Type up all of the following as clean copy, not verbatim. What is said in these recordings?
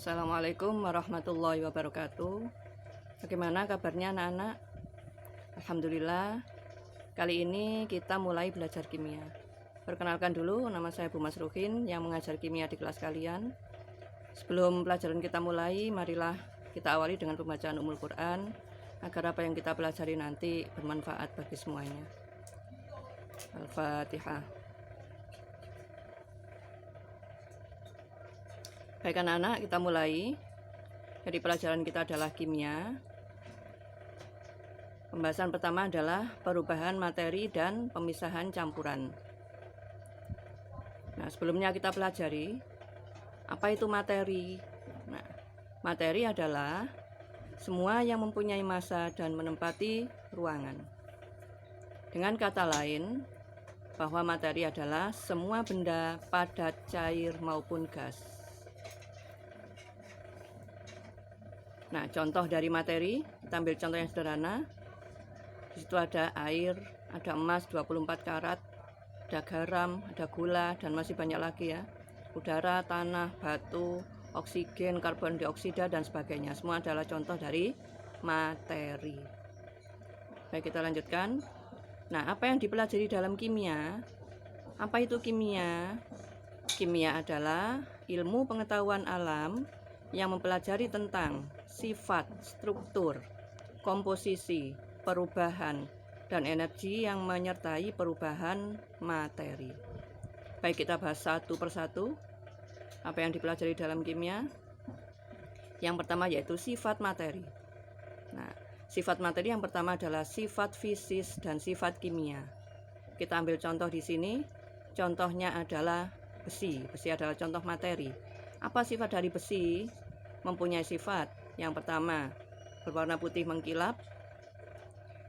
Assalamualaikum warahmatullahi wabarakatuh. Bagaimana kabarnya anak-anak? Alhamdulillah. Kali ini kita mulai belajar kimia. Perkenalkan dulu, nama saya Bu Masruhin yang mengajar kimia di kelas kalian. Sebelum pelajaran kita mulai, marilah kita awali dengan pembacaan Ummul Quran agar apa yang kita pelajari nanti bermanfaat bagi semuanya. Al-Fatihah. Baik anak-anak, kita mulai. Jadi pelajaran kita adalah kimia. Pembahasan pertama adalah perubahan materi dan pemisahan campuran. Nah, sebelumnya kita pelajari apa itu materi. Nah, materi adalah semua yang mempunyai massa dan menempati ruangan. Dengan kata lain, bahwa materi adalah semua benda padat, cair maupun gas. Nah, contoh dari materi, kita ambil contoh yang sederhana. Di situ ada air, ada emas 24 karat, ada garam, ada gula, dan masih banyak lagi ya. Udara, tanah, batu, oksigen, karbon dioksida, dan sebagainya. Semua adalah contoh dari materi. Baik, kita lanjutkan. Nah, apa yang dipelajari dalam kimia? Apa itu kimia? Kimia adalah ilmu pengetahuan alam yang mempelajari tentang sifat, struktur, komposisi, perubahan, dan energi yang menyertai perubahan materi. Baik, kita bahas satu persatu apa yang dipelajari dalam kimia. Yang pertama yaitu sifat materi. Nah, sifat materi yang pertama adalah sifat fisis dan sifat kimia. Kita ambil contoh di sini. Contohnya adalah besi. Besi adalah contoh materi. Apa sifat dari besi? Mempunyai sifat yang pertama berwarna putih mengkilap,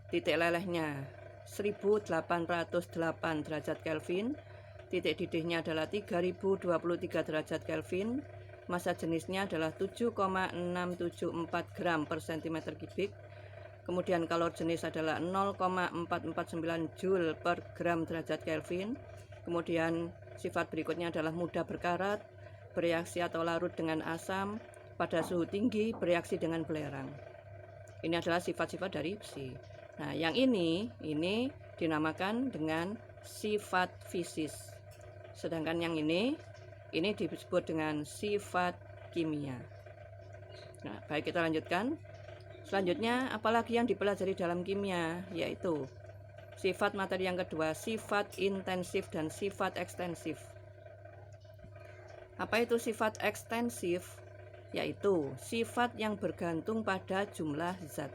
titik lelehnya 1808 derajat Kelvin, titik didihnya adalah 3023 derajat Kelvin, massa jenisnya adalah 7,674 gram per cm kubik, kemudian kalor jenis adalah 0,449 Joule per gram derajat Kelvin, kemudian sifat berikutnya adalah mudah berkarat, bereaksi atau larut dengan asam, pada suhu tinggi, bereaksi dengan belerang. Ini adalah sifat-sifat dari besi. Nah, yang ini dinamakan dengan sifat fisis. Sedangkan yang ini disebut dengan sifat kimia. Nah, baik, kita lanjutkan. Selanjutnya, apalagi yang dipelajari dalam kimia, yaitu sifat materi yang kedua, sifat intensif dan sifat ekstensif. Apa itu sifat ekstensif? Yaitu sifat yang bergantung pada jumlah zat.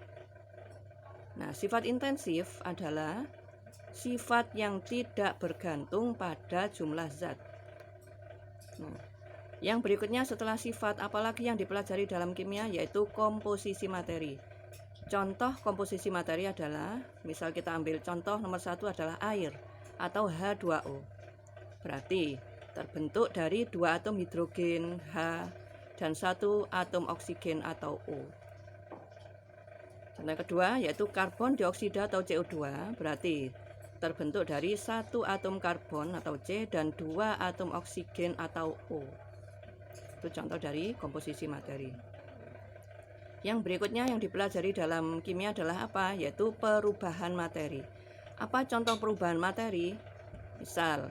Nah, sifat intensif adalah sifat yang tidak bergantung pada jumlah zat. Nah, yang berikutnya setelah sifat, apalagi yang dipelajari dalam kimia, yaitu komposisi materi. Contoh komposisi materi adalah, misal kita ambil contoh nomor 1 adalah air atau H2O. Berarti terbentuk dari 2 atom hidrogen H dan 1 atom oksigen atau O. Contoh kedua yaitu karbon dioksida atau CO2, berarti terbentuk dari 1 atom karbon atau C dan 2 atom oksigen atau O. Itu contoh dari komposisi materi. Yang berikutnya yang dipelajari dalam kimia adalah apa? Yaitu perubahan materi. Apa contoh perubahan materi? Misal,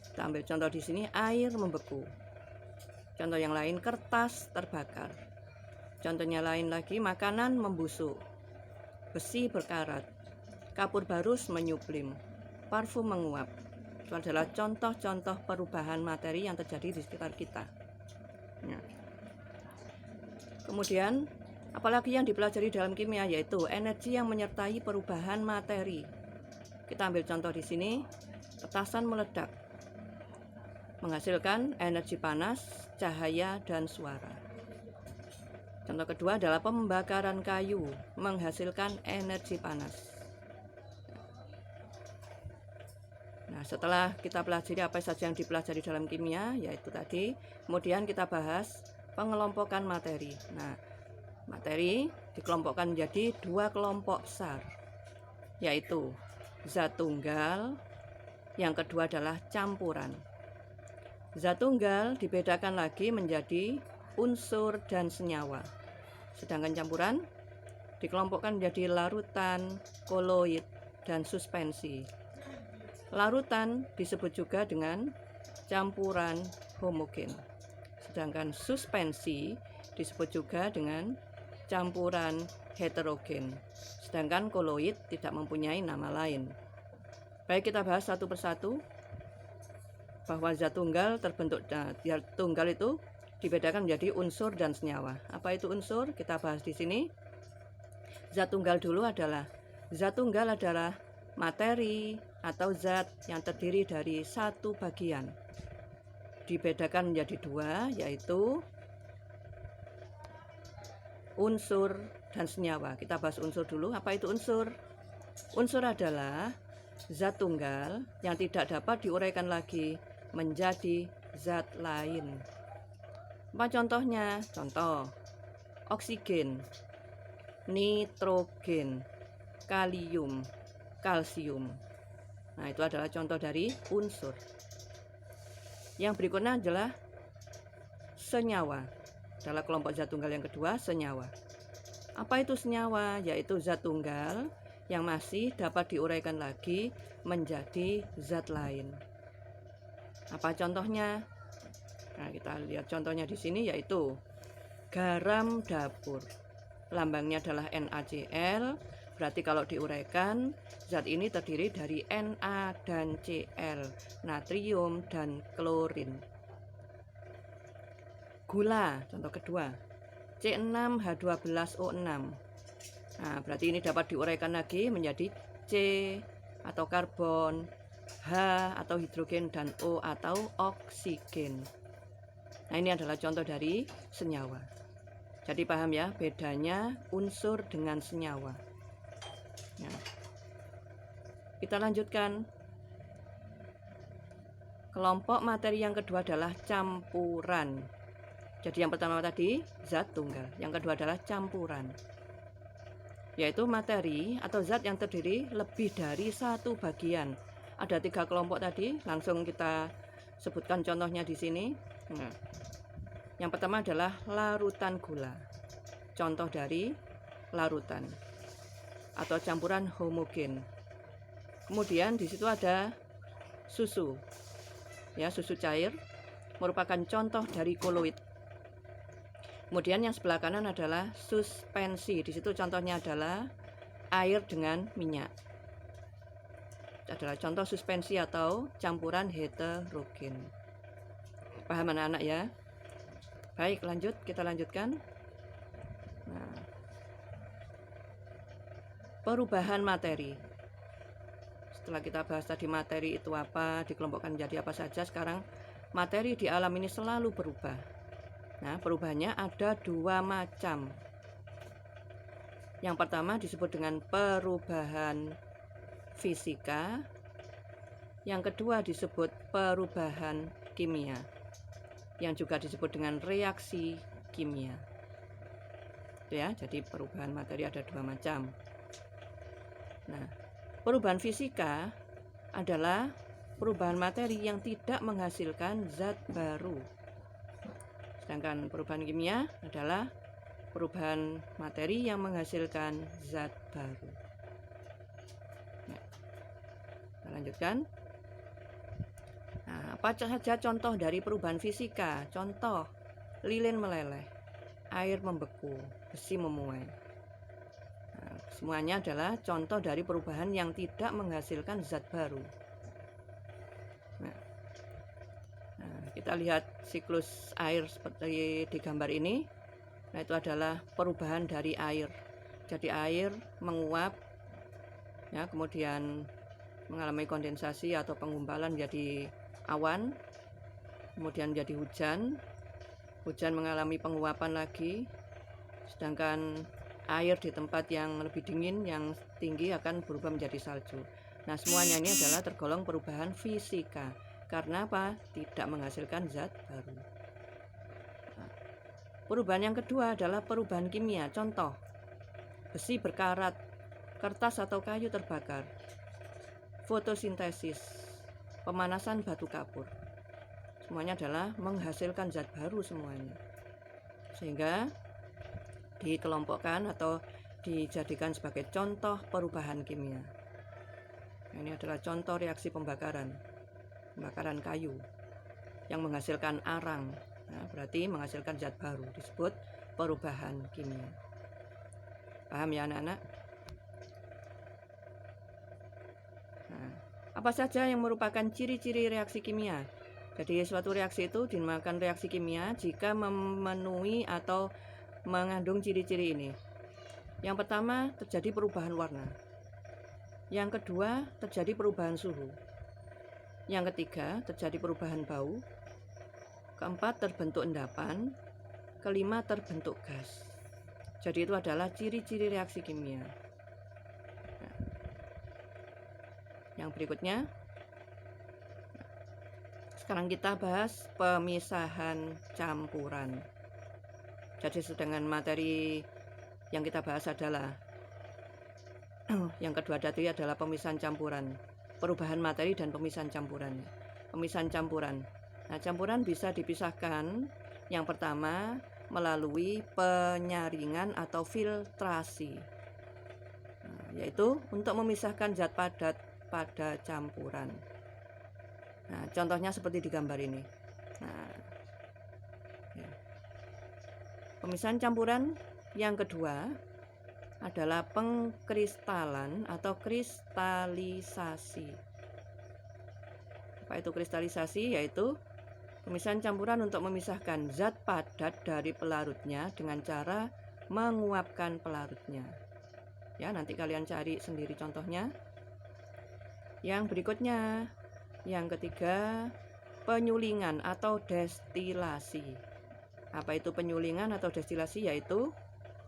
kita ambil contoh di sini, air membeku. Contoh yang lain, kertas terbakar. Contohnya lain lagi, makanan membusuk, besi berkarat, kapur barus menyuplim, parfum menguap. Itu adalah contoh-contoh perubahan materi yang terjadi di sekitar kita. Nah, kemudian, apalagi yang dipelajari dalam kimia, yaitu energi yang menyertai perubahan materi. Kita ambil contoh di sini, petasan meledak, menghasilkan energi panas, cahaya, dan suara. Contoh kedua adalah pembakaran kayu, menghasilkan energi panas. Nah, setelah kita pelajari apa saja yang dipelajari dalam kimia, yaitu tadi, kemudian kita bahas pengelompokan materi. Nah, materi dikelompokkan menjadi 2 kelompok besar, yaitu zat tunggal, yang kedua adalah campuran. Zat tunggal dibedakan lagi menjadi unsur dan senyawa. Sedangkan campuran dikelompokkan menjadi larutan, koloid, dan suspensi. Larutan disebut juga dengan campuran homogen. Sedangkan suspensi disebut juga dengan campuran heterogen. Sedangkan koloid tidak mempunyai nama lain. Baik, kita bahas satu persatu bahwa zat tunggal terbentuk. Zat tunggal itu dibedakan menjadi unsur dan senyawa. Apa itu unsur? Kita bahas di sini. Zat tunggal dulu adalah materi atau zat yang terdiri dari satu bagian. Dibedakan menjadi dua, yaitu unsur dan senyawa. Kita bahas unsur dulu. Apa itu unsur? Unsur adalah zat tunggal yang tidak dapat diuraikan lagi menjadi zat lain. Apa contohnya? Contoh: oksigen, nitrogen, kalium, kalsium. Nah, itu adalah contoh dari unsur. Yang berikutnya adalah senyawa. Adalah kelompok zat tunggal yang kedua, senyawa. Apa itu senyawa? Yaitu zat tunggal yang masih dapat diuraikan lagi menjadi zat lain. Apa contohnya? Nah, kita lihat contohnya di sini, yaitu garam dapur. Lambangnya adalah NaCl. Berarti kalau diuraikan, zat ini terdiri dari Na dan Cl, natrium dan klorin. Gula, contoh kedua, C6H12O6. Nah, berarti ini dapat diuraikan lagi menjadi C atau karbon, H atau hidrogen, dan O atau oksigen. Nah, ini adalah contoh dari senyawa. Jadi paham ya bedanya unsur dengan senyawa. Nah, kita lanjutkan. Kelompok materi yang kedua adalah campuran. Jadi yang pertama tadi zat tunggal, yang kedua adalah campuran, yaitu materi atau zat yang terdiri lebih dari satu bagian. Ada 3 kelompok tadi, langsung kita sebutkan contohnya di sini. Nah, yang pertama adalah larutan gula. Contoh dari larutan atau campuran homogen. Kemudian di situ ada susu. Ya, susu cair merupakan contoh dari koloid. Kemudian yang sebelah kanan adalah suspensi. Di situ contohnya adalah air dengan minyak. Adalah contoh suspensi atau campuran heterogen. Paham anak-anak ya? Baik, lanjut, kita lanjutkan. Nah, perubahan materi. Setelah kita bahas tadi materi itu apa, dikelompokkan menjadi apa saja, sekarang materi di alam ini selalu berubah. Nah, perubahannya ada 2 macam. Yang pertama disebut dengan perubahan fisika, yang kedua disebut perubahan kimia, yang juga disebut dengan reaksi kimia. Ya, jadi perubahan materi ada 2 macam. Nah, perubahan fisika adalah perubahan materi yang tidak menghasilkan zat baru. Sedangkan perubahan kimia adalah perubahan materi yang menghasilkan zat baru. Nah, kita lanjutkan. Nah, apa saja contoh dari perubahan fisika? Contoh: lilin meleleh, air membeku, besi memuai. Nah, semuanya adalah contoh dari perubahan yang tidak menghasilkan zat baru. Nah, kita lihat siklus air seperti di gambar ini. Nah, itu adalah perubahan dari air. Jadi air menguap, ya, kemudian mengalami kondensasi atau penggumpalan menjadi awan, kemudian menjadi hujan. Hujan mengalami penguapan lagi, sedangkan air di tempat yang lebih dingin, yang tinggi, akan berubah menjadi salju. Nah, semuanya ini adalah tergolong perubahan fisika. Karena apa? Tidak menghasilkan zat baru. Nah, perubahan yang kedua adalah perubahan kimia. Contoh: besi berkarat, kertas atau kayu terbakar, fotosintesis, pemanasan batu kapur. Semuanya adalah menghasilkan zat baru semuanya. sehingga dikelompokkan atau dijadikan sebagai contoh perubahan kimia. Ini adalah contoh reaksi pembakaran kayu yang menghasilkan arang. Nah, berarti menghasilkan zat baru, disebut perubahan kimia. Paham ya anak-anak? Nah, apa saja yang merupakan ciri-ciri reaksi kimia? Jadi suatu reaksi itu dinamakan reaksi kimia jika memenuhi atau mengandung ciri-ciri ini. Yang pertama, terjadi perubahan warna. Yang kedua, terjadi perubahan suhu. Yang ketiga, terjadi perubahan bau. Keempat, terbentuk endapan. Kelima, terbentuk gas. Jadi itu adalah ciri-ciri reaksi kimia. Nah, yang berikutnya, sekarang kita bahas pemisahan campuran. Jadi sedangkan materi yang kita bahas adalah yang kedua tadi adalah pemisahan campuran, perubahan materi dan pemisahan campuran. Pemisahan campuran. Nah, campuran bisa dipisahkan. Yang pertama melalui penyaringan atau filtrasi, yaitu untuk memisahkan zat padat pada campuran. Nah, contohnya seperti di gambar ini. Nah, ya. Pemisahan campuran yang kedua adalah pengkristalan atau kristalisasi. Apa itu kristalisasi? Yaitu pemisahan campuran untuk memisahkan zat padat dari pelarutnya dengan cara menguapkan pelarutnya. Ya, nanti kalian cari sendiri contohnya. Yang berikutnya, yang ketiga, penyulingan atau destilasi. Apa itu penyulingan atau destilasi? Yaitu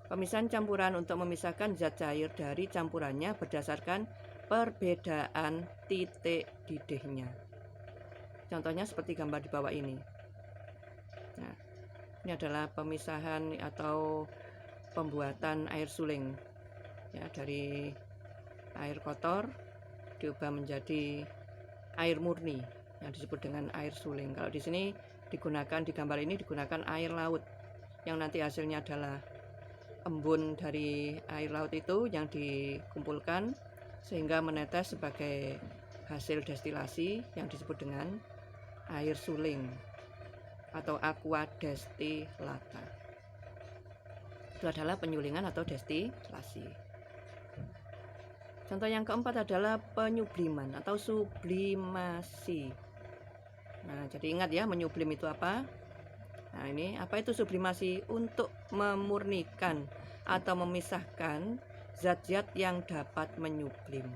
pemisahan campuran untuk memisahkan zat cair dari campurannya berdasarkan perbedaan titik didihnya. Contohnya seperti gambar di bawah ini. Nah, ini adalah pemisahan atau pembuatan air suling. Ya, dari air kotor diubah menjadi air murni yang disebut dengan air suling. Kalau di sini digunakan, di gambar ini digunakan air laut yang nanti hasilnya adalah embun dari air laut itu yang dikumpulkan sehingga menetes sebagai hasil destilasi yang disebut dengan air suling atau aqua destillata. Itu adalah penyulingan atau destilasi. Contoh yang keempat adalah penyubliman atau sublimasi. Nah, jadi ingat ya, menyublim itu apa? Nah, ini apa itu sublimasi? Untuk memurnikan atau memisahkan zat-zat yang dapat menyublim.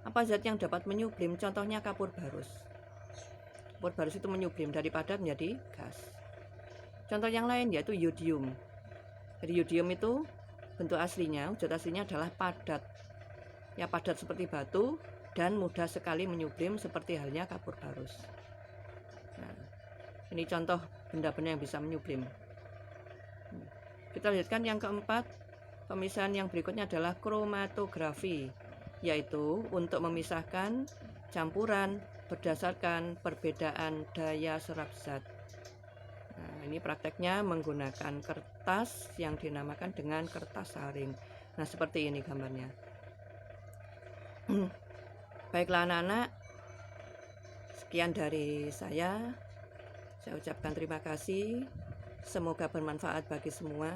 Apa zat yang dapat menyublim? Contohnya kapur barus. Kapur barus itu menyublim dari padat menjadi gas. Contoh yang lain yaitu yodium. Jadi yodium itu bentuk aslinya, wujud aslinya adalah padat. Ya, padat seperti batu dan mudah sekali menyublim seperti halnya kapur barus. Nah, ini contoh benda-benda yang bisa menyublim. Kita lihatkan yang keempat, pemisahan yang berikutnya adalah kromatografi, yaitu untuk memisahkan campuran berdasarkan perbedaan daya serap zat. Nah, ini prakteknya menggunakan kertas yang dinamakan dengan kertas saring. Nah, seperti ini gambarnya. Baiklah anak-anak, sekian dari saya. Saya ucapkan terima kasih. Semoga bermanfaat bagi semua.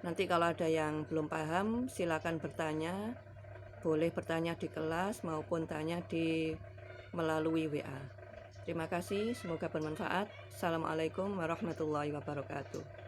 Nanti kalau ada yang belum paham, silakan bertanya. Boleh bertanya di kelas maupun tanya melalui WA. Terima kasih, semoga bermanfaat. Assalamualaikum warahmatullahi wabarakatuh.